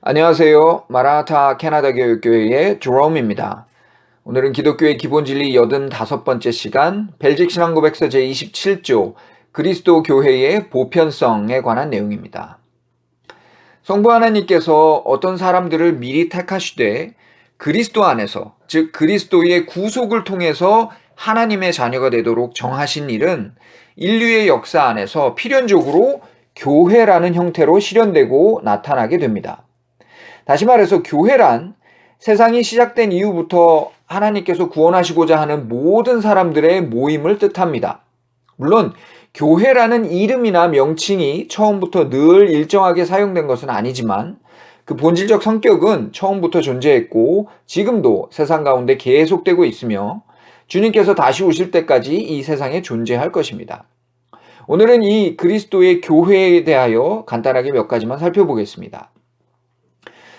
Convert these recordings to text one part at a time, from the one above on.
안녕하세요. 마라나타 캐나다 교육교회의 제롬입니다. 오늘은 기독교의 기본진리 85번째 시간 벨직 신앙고백서 제27조 그리스도 교회의 보편성에 관한 내용입니다. 성부 하나님께서 어떤 사람들을 미리 택하시되 그리스도 안에서, 즉 그리스도의 구속을 통해서 하나님의 자녀가 되도록 정하신 일은 인류의 역사 안에서 필연적으로 교회라는 형태로 실현되고 나타나게 됩니다. 다시 말해서 교회란 세상이 시작된 이후부터 하나님께서 구원하시고자 하는 모든 사람들의 모임을 뜻합니다. 물론 교회라는 이름이나 명칭이 처음부터 늘 일정하게 사용된 것은 아니지만 그 본질적 성격은 처음부터 존재했고 지금도 세상 가운데 계속되고 있으며 주님께서 다시 오실 때까지 이 세상에 존재할 것입니다. 오늘은 이 그리스도의 교회에 대하여 간단하게 몇 가지만 살펴보겠습니다.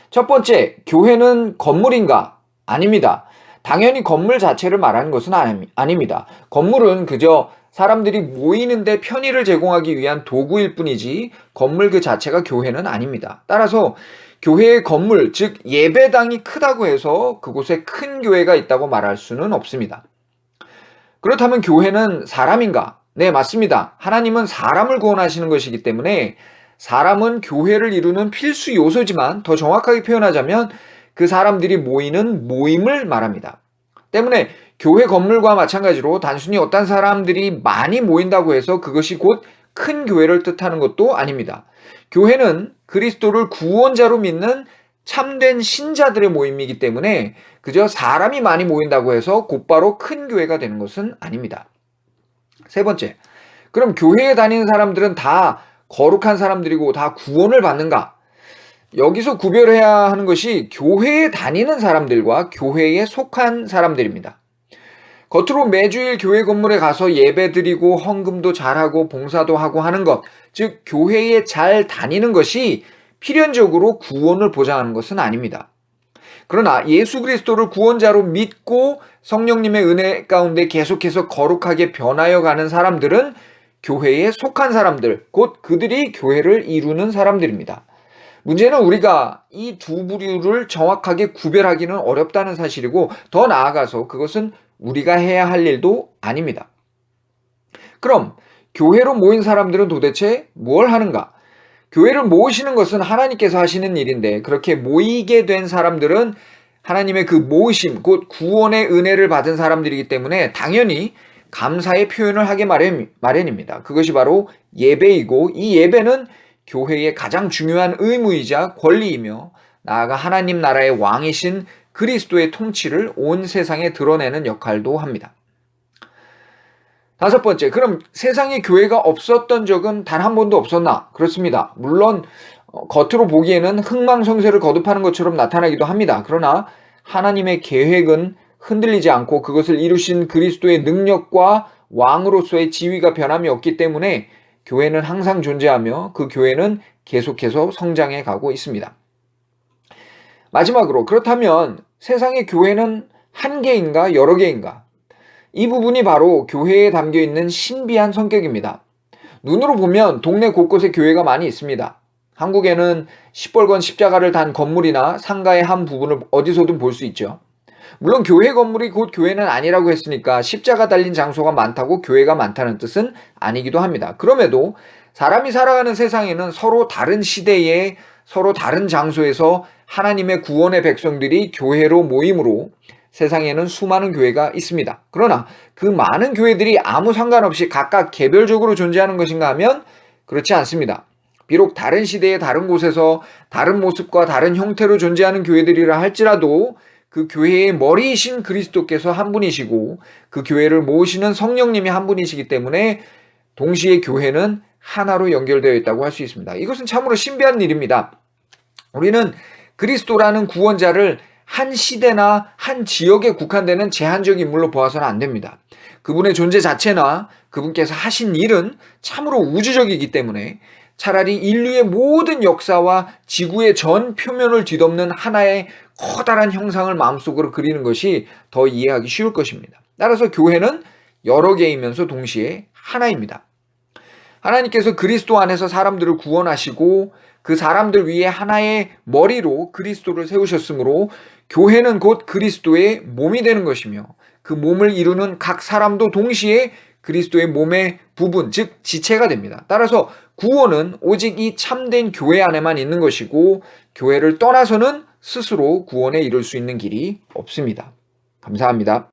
첫 번째, 교회는 건물인가? 아닙니다. 당연히 건물 자체를 말하는 것은 아닙니다. 건물은 그저 사람들이 모이는데 편의를 제공하기 위한 도구일 뿐이지 건물 그 자체가 교회는 아닙니다. 따라서 교회의 건물, 즉 예배당이 크다고 해서 그곳에 큰 교회가 있다고 말할 수는 없습니다. 그렇다면 교회는 사람인가? 네, 맞습니다. 하나님은 사람을 구원하시는 것이기 때문에 사람은 교회를 이루는 필수 요소지만 더 정확하게 표현하자면 그 사람들이 모이는 모임을 말합니다. 때문에 교회 건물과 마찬가지로 단순히 어떤 사람들이 많이 모인다고 해서 그것이 곧 큰 교회를 뜻하는 것도 아닙니다. 교회는 그리스도를 구원자로 믿는 참된 신자들의 모임이기 때문에 그저 사람이 많이 모인다고 해서 곧바로 큰 교회가 되는 것은 아닙니다. 세 번째, 그럼 교회에 다니는 사람들은 다 거룩한 사람들이고 다 구원을 받는가? 여기서 구별해야 하는 것이 교회에 다니는 사람들과 교회에 속한 사람들입니다. 겉으로 매주일 교회 건물에 가서 예배드리고 헌금도 잘하고 봉사도 하고 하는 것, 즉 교회에 잘 다니는 것이 필연적으로 구원을 보장하는 것은 아닙니다. 그러나 예수 그리스도를 구원자로 믿고 성령님의 은혜 가운데 계속해서 거룩하게 변하여 가는 사람들은 교회에 속한 사람들, 곧 그들이 교회를 이루는 사람들입니다. 문제는 우리가 이 두 부류를 정확하게 구별하기는 어렵다는 사실이고 더 나아가서 그것은 우리가 해야 할 일도 아닙니다. 그럼 교회로 모인 사람들은 도대체 뭘 하는가? 교회를 모으시는 것은 하나님께서 하시는 일인데 그렇게 모이게 된 사람들은 하나님의 그 모으심, 곧 구원의 은혜를 받은 사람들이기 때문에 당연히 감사의 표현을 하게 마련입니다. 그것이 바로 예배이고 이 예배는 교회의 가장 중요한 의무이자 권리이며 나아가 하나님 나라의 왕이신 그리스도의 통치를 온 세상에 드러내는 역할도 합니다. 다섯 번째, 그럼 세상에 교회가 없었던 적은 단 한 번도 없었나? 그렇습니다. 물론 겉으로 보기에는 흥망성쇠를 거듭하는 것처럼 나타나기도 합니다. 그러나 하나님의 계획은 흔들리지 않고 그것을 이루신 그리스도의 능력과 왕으로서의 지위가 변함이 없기 때문에 교회는 항상 존재하며 그 교회는 계속해서 성장해 가고 있습니다. 마지막으로 그렇다면 세상의 교회는 한 개인가 여러 개인가? 이 부분이 바로 교회에 담겨 있는 신비한 성격입니다. 눈으로 보면 동네 곳곳에 교회가 많이 있습니다. 한국에는 시뻘건 십자가를 단 건물이나 상가의 한 부분을 어디서든 볼 수 있죠. 물론 교회 건물이 곧 교회는 아니라고 했으니까 십자가 달린 장소가 많다고 교회가 많다는 뜻은 아니기도 합니다. 그럼에도 사람이 살아가는 세상에는 서로 다른 시대에 서로 다른 장소에서 하나님의 구원의 백성들이 교회로 모임으로 세상에는 수많은 교회가 있습니다. 그러나 그 많은 교회들이 아무 상관없이 각각 개별적으로 존재하는 것인가 하면 그렇지 않습니다. 비록 다른 시대의 다른 곳에서 다른 모습과 다른 형태로 존재하는 교회들이라 할지라도 그 교회의 머리이신 그리스도께서 한 분이시고 그 교회를 모으시는 성령님이 한 분이시기 때문에 동시에 교회는 하나로 연결되어 있다고 할 수 있습니다. 이것은 참으로 신비한 일입니다. 우리는 그리스도라는 구원자를 한 시대나 한 지역에 국한되는 제한적 인물로 보아서는 안 됩니다. 그분의 존재 자체나 그분께서 하신 일은 참으로 우주적이기 때문에 차라리 인류의 모든 역사와 지구의 전 표면을 뒤덮는 하나의 커다란 형상을 마음속으로 그리는 것이 더 이해하기 쉬울 것입니다. 따라서 교회는 여러 개이면서 동시에 하나입니다. 하나님께서 그리스도 안에서 사람들을 구원하시고 그 사람들 위에 하나의 머리로 그리스도를 세우셨으므로 교회는 곧 그리스도의 몸이 되는 것이며 그 몸을 이루는 각 사람도 동시에 그리스도의 몸의 부분, 즉 지체가 됩니다. 따라서 구원은 오직 이 참된 교회 안에만 있는 것이고 교회를 떠나서는 스스로 구원에 이룰 수 있는 길이 없습니다. 감사합니다.